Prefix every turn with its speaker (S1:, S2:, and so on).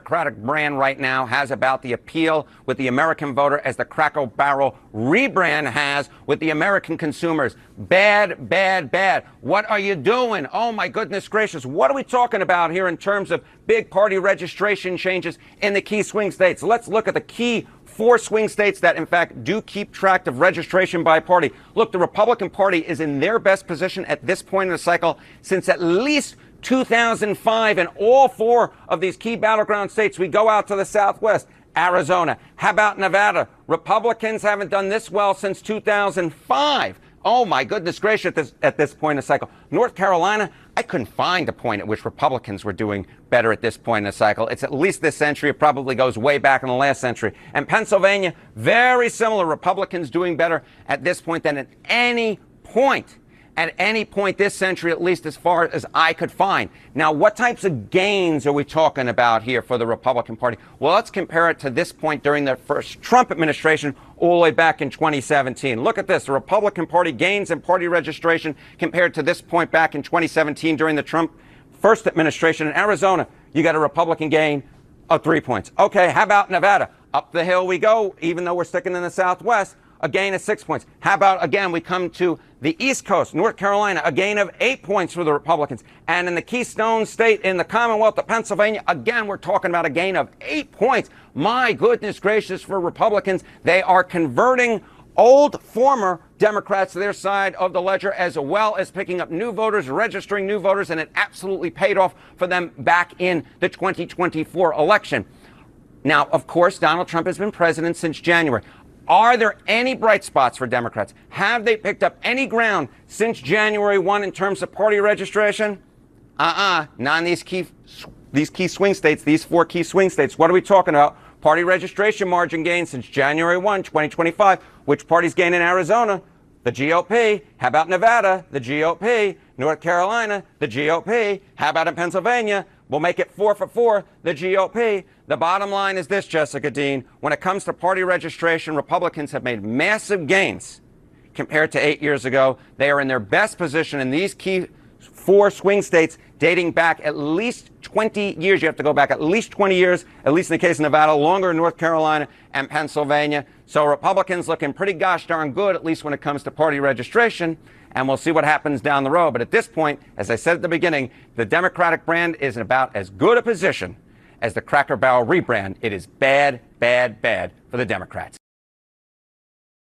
S1: Democratic brand right now has about the appeal with the American voter as the Cracker Barrel rebrand has with the American consumers. Bad, bad, bad. What are you doing? Oh, my goodness gracious. What are we talking about here in terms of big party registration changes in the key swing states? Let's look at the key 4 swing states that, in fact, do keep track of registration by party. Look, the Republican Party is in their best position at this point in the cycle since at least 2005. In all 4 of these key battleground states, we go out to the Southwest. Arizona. How about Nevada? Republicans haven't done this well since 2005. Oh, my goodness gracious, at this point in the cycle. North Carolina, I couldn't find a point at which Republicans were doing better at this point in the cycle. It's at least this century. It probably goes way back in the last century. And Pennsylvania, very similar. Republicans doing better at this point than at any point. At any point this century, at least as far as I could find. Now, what types of gains are we talking about here for the Republican Party? Well, let's compare it to this point during the first Trump administration all the way back in 2017. Look at this. The Republican Party gains in party registration compared to this point back in 2017 during the Trump first administration. In Arizona, you got a Republican gain of 3 points. Okay, how about Nevada? Up the hill we go, even though we're sticking in the Southwest. A gain of 6 points. How about, again, we come to the East Coast, North Carolina, a gain of 8 points for the Republicans. And in the Keystone State, in the Commonwealth of Pennsylvania, again, we're talking about a gain of 8 points. My goodness gracious for Republicans. They are converting old former Democrats to their side of the ledger, as well as picking up new voters, registering new voters, and it absolutely paid off for them back in the 2024 election. Now, of course, Donald Trump has been president since January. Are there any bright spots for Democrats? Have they picked up any ground since January 1 in terms of party registration? Not in these key swing states, these 4 key swing states. What are we talking about? Party registration margin gains since January 1, 2025. Which parties gain in Arizona? The GOP. How about Nevada? The GOP. North Carolina? The GOP. How about in Pennsylvania? We'll make it 4 for 4, the GOP. The bottom line is this, Jessica Dean. When it comes to party registration, Republicans have made massive gains compared to 8 years ago. They are in their best position in these key 4 swing states dating back at least 20 years. You have to go back at least 20 years, at least in the case of Nevada, longer in North Carolina and Pennsylvania. So Republicans looking pretty gosh darn good, at least when it comes to party registration. And we'll see what happens down the road. But at this point, as I said at the beginning, the Democratic brand is in about as good a position as the Cracker Barrel rebrand. It is bad, bad, bad for the Democrats.